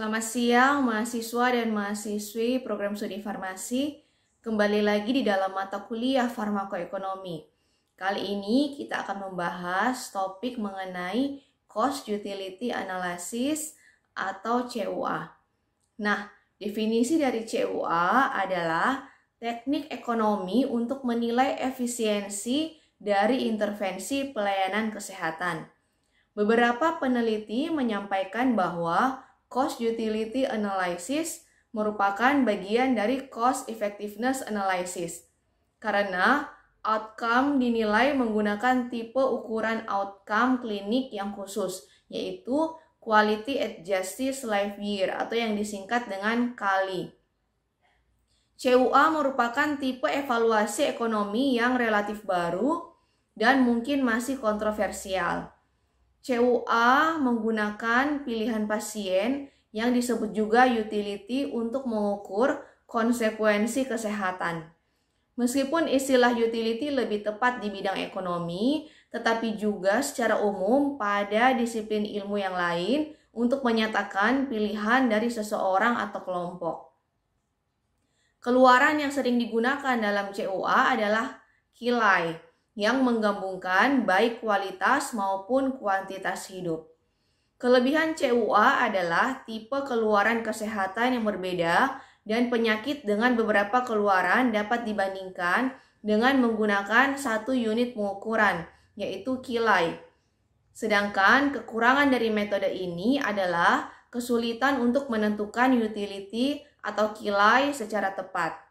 Selamat siang mahasiswa dan mahasiswi program studi farmasi. Kembali lagi di dalam mata kuliah farmakoekonomi. Kali ini kita akan membahas topik mengenai Cost Utility Analysis atau CUA. Nah, definisi dari CUA adalah teknik ekonomi untuk menilai efisiensi dari intervensi pelayanan kesehatan. Beberapa peneliti menyampaikan bahwa Cost Utility Analysis merupakan bagian dari Cost Effectiveness Analysis karena outcome dinilai menggunakan tipe ukuran outcome klinik yang khusus, yaitu Quality Adjusted Life Year atau yang disingkat dengan QALY. CUA merupakan tipe evaluasi ekonomi yang relatif baru dan mungkin masih kontroversial. CUA menggunakan pilihan pasien yang disebut juga utility untuk mengukur konsekuensi kesehatan. Meskipun istilah utility lebih tepat di bidang ekonomi, tetapi juga secara umum pada disiplin ilmu yang lain untuk menyatakan pilihan dari seseorang atau kelompok. Keluaran yang sering digunakan dalam CUA adalah QALY, yang menggabungkan baik kualitas maupun kuantitas hidup. Kelebihan CUA adalah tipe keluaran kesehatan yang berbeda dan penyakit dengan beberapa keluaran dapat dibandingkan dengan menggunakan satu unit pengukuran, yaitu QALY. Sedangkan kekurangan dari metode ini adalah kesulitan untuk menentukan utility atau QALY secara tepat.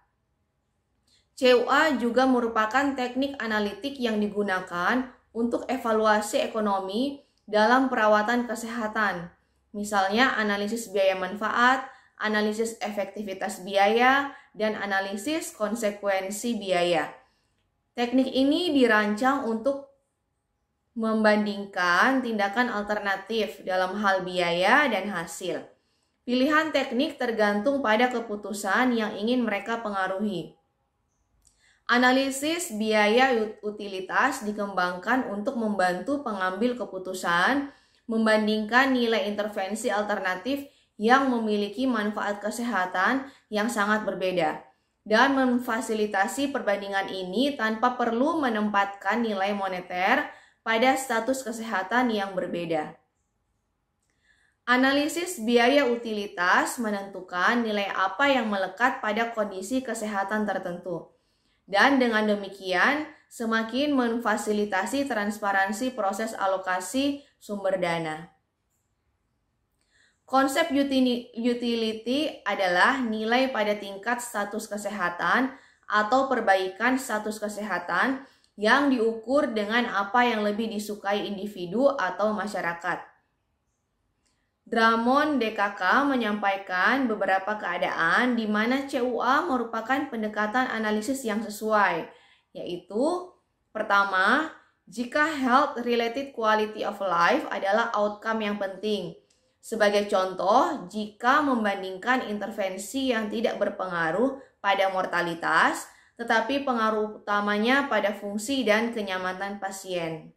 CUA juga merupakan teknik analitik yang digunakan untuk evaluasi ekonomi dalam perawatan kesehatan. Misalnya analisis biaya manfaat, analisis efektivitas biaya, dan analisis konsekuensi biaya. Teknik ini dirancang untuk membandingkan tindakan alternatif dalam hal biaya dan hasil. Pilihan teknik tergantung pada keputusan yang ingin mereka pengaruhi. Analisis biaya utilitas dikembangkan untuk membantu pengambil keputusan membandingkan nilai intervensi alternatif yang memiliki manfaat kesehatan yang sangat berbeda dan memfasilitasi perbandingan ini tanpa perlu menempatkan nilai moneter pada status kesehatan yang berbeda. Analisis biaya utilitas menentukan nilai apa yang melekat pada kondisi kesehatan tertentu. Dan dengan demikian, semakin memfasilitasi transparansi proses alokasi sumber dana. Konsep utility adalah nilai pada tingkat status kesehatan atau perbaikan status kesehatan yang diukur dengan apa yang lebih disukai individu atau masyarakat. Drummond DKK menyampaikan beberapa keadaan di mana CUA merupakan pendekatan analisis yang sesuai, yaitu pertama, jika health-related quality of life adalah outcome yang penting. Sebagai contoh, jika membandingkan intervensi yang tidak berpengaruh pada mortalitas, tetapi pengaruh utamanya pada fungsi dan kenyamanan pasien.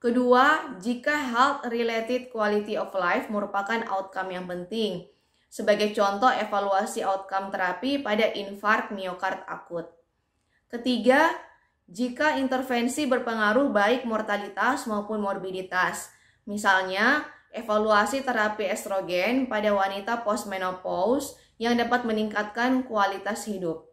Kedua, jika health-related quality of life merupakan outcome yang penting. Sebagai contoh, evaluasi outcome terapi pada infark miokard akut. Ketiga, jika intervensi berpengaruh baik mortalitas maupun morbiditas. Misalnya, evaluasi terapi estrogen pada wanita postmenopause yang dapat meningkatkan kualitas hidup.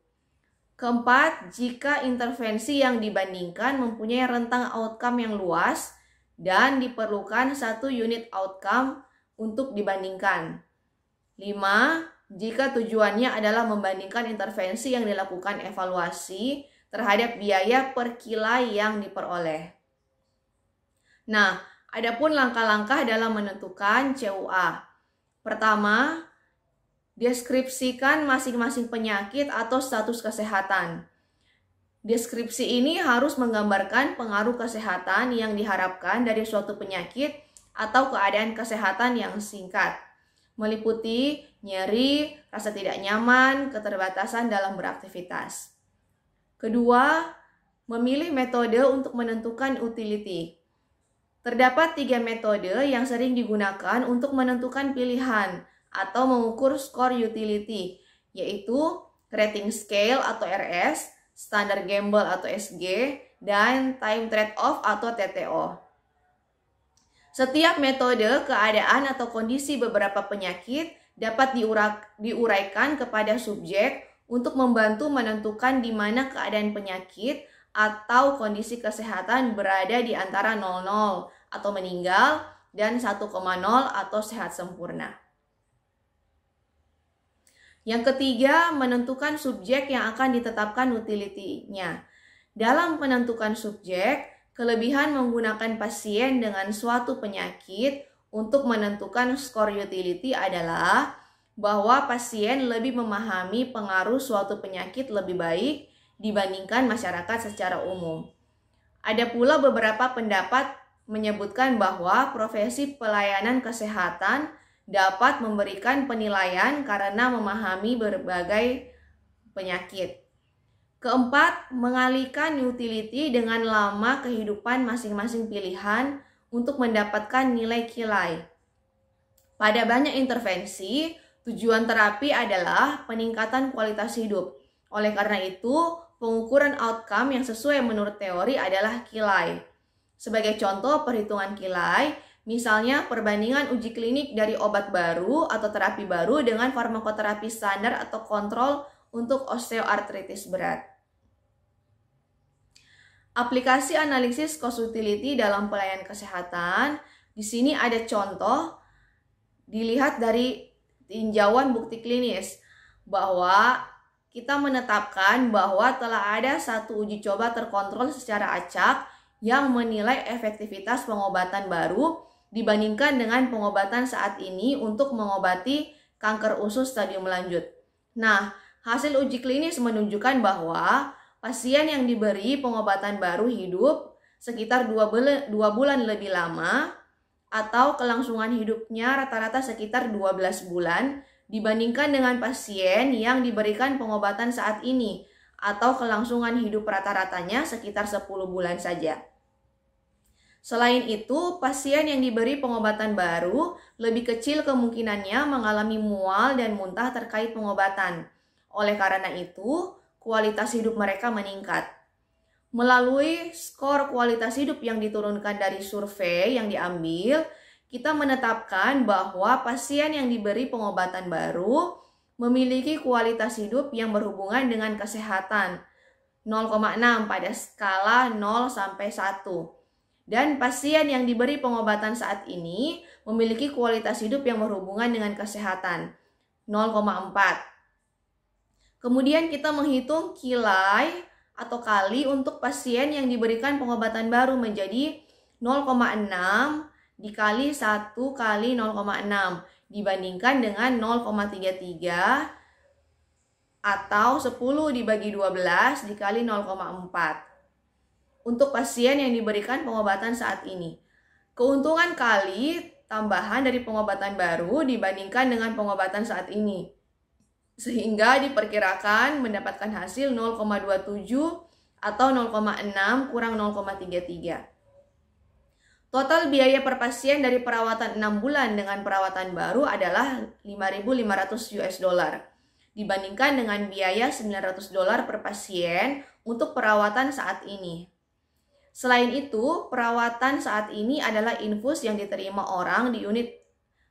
Keempat, jika intervensi yang dibandingkan mempunyai rentang outcome yang luas dan diperlukan satu unit outcome untuk dibandingkan. 5. Jika tujuannya adalah membandingkan intervensi yang dilakukan evaluasi terhadap biaya per QALY yang diperoleh. Nah, adapun langkah-langkah dalam menentukan CUA. Pertama, deskripsikan masing-masing penyakit atau status kesehatan. Deskripsi ini harus menggambarkan pengaruh kesehatan yang diharapkan dari suatu penyakit atau keadaan kesehatan yang singkat, meliputi nyeri, rasa tidak nyaman, keterbatasan dalam beraktivitas. Kedua, memilih metode untuk menentukan utility. Terdapat 3 metode yang sering digunakan untuk menentukan pilihan atau mengukur skor utility, yaitu rating scale atau RS, standar gamble atau SG, dan time trade-off atau TTO. Setiap metode, keadaan atau kondisi beberapa penyakit dapat diuraikan kepada subjek untuk membantu menentukan di mana keadaan penyakit atau kondisi kesehatan berada di antara 00 atau meninggal dan 1,0 atau sehat sempurna. Yang ketiga, menentukan subjek yang akan ditetapkan utility-nya. Dalam menentukan subjek, kelebihan menggunakan pasien dengan suatu penyakit untuk menentukan skor utility adalah bahwa pasien lebih memahami pengaruh suatu penyakit lebih baik dibandingkan masyarakat secara umum. Ada pula beberapa pendapat menyebutkan bahwa profesi pelayanan kesehatan dapat memberikan penilaian karena memahami berbagai penyakit. Keempat, mengalihkan utility dengan lama kehidupan masing-masing pilihan untuk mendapatkan nilai kilai. Pada banyak intervensi, tujuan terapi adalah peningkatan kualitas hidup. Oleh karena itu, pengukuran outcome yang sesuai menurut teori adalah kilai. Sebagai contoh perhitungan kilai, misalnya perbandingan uji klinik dari obat baru atau terapi baru dengan farmakoterapi standar atau kontrol untuk osteoartritis berat. Aplikasi analisis cost utility dalam pelayanan kesehatan. Di sini ada contoh dilihat dari tinjauan bukti klinis bahwa kita menetapkan bahwa telah ada satu uji coba terkontrol secara acak yang menilai efektivitas pengobatan baru dibandingkan dengan pengobatan saat ini untuk mengobati kanker usus stadium lanjut. Nah, hasil uji klinis menunjukkan bahwa pasien yang diberi pengobatan baru hidup sekitar 2 bulan lebih lama atau kelangsungan hidupnya rata-rata sekitar 12 bulan dibandingkan dengan pasien yang diberikan pengobatan saat ini atau kelangsungan hidup rata-ratanya sekitar 10 bulan saja. Selain itu, pasien yang diberi pengobatan baru lebih kecil kemungkinannya mengalami mual dan muntah terkait pengobatan. Oleh karena itu, kualitas hidup mereka meningkat. Melalui skor kualitas hidup yang diturunkan dari survei yang diambil, kita menetapkan bahwa pasien yang diberi pengobatan baru memiliki kualitas hidup yang berhubungan dengan kesehatan 0,6 pada skala 0 sampai 1. Dan pasien yang diberi pengobatan saat ini memiliki kualitas hidup yang berhubungan dengan kesehatan 0,4. Kemudian kita menghitung kilai atau kali untuk pasien yang diberikan pengobatan baru menjadi 0,6 dikali 1 kali 0,6 dibandingkan dengan 0,33 atau 10 dibagi 12 dikali 0,4 untuk pasien yang diberikan pengobatan saat ini. Keuntungan kali tambahan dari pengobatan baru dibandingkan dengan pengobatan saat ini, sehingga diperkirakan mendapatkan hasil 0,27 atau 0,6 kurang 0,33. Total biaya per pasien dari perawatan 6 bulan dengan perawatan baru adalah $5.500 dibandingkan dengan biaya $900 per pasien untuk perawatan saat ini. Selain itu, perawatan saat ini adalah infus yang diterima orang di unit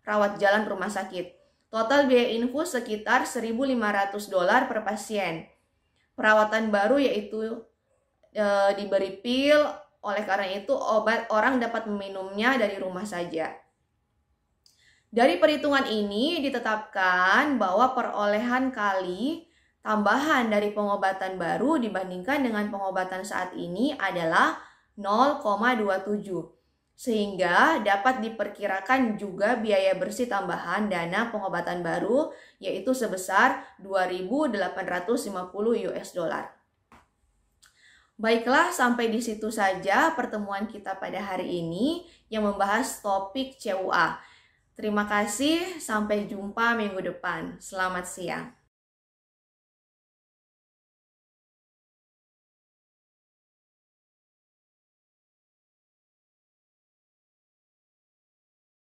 rawat jalan rumah sakit. Total biaya infus sekitar $1.500 per pasien. Perawatan baru yaitu diberi pil, oleh karena itu obat orang dapat meminumnya dari rumah saja. Dari perhitungan ini ditetapkan bahwa perolehan kali tambahan dari pengobatan baru dibandingkan dengan pengobatan saat ini adalah 0,27. Sehingga dapat diperkirakan juga biaya bersih tambahan dana pengobatan baru yaitu sebesar $2.850. Baiklah, sampai di situ saja pertemuan kita pada hari ini yang membahas topik CUA. Terima kasih, sampai jumpa minggu depan. Selamat siang.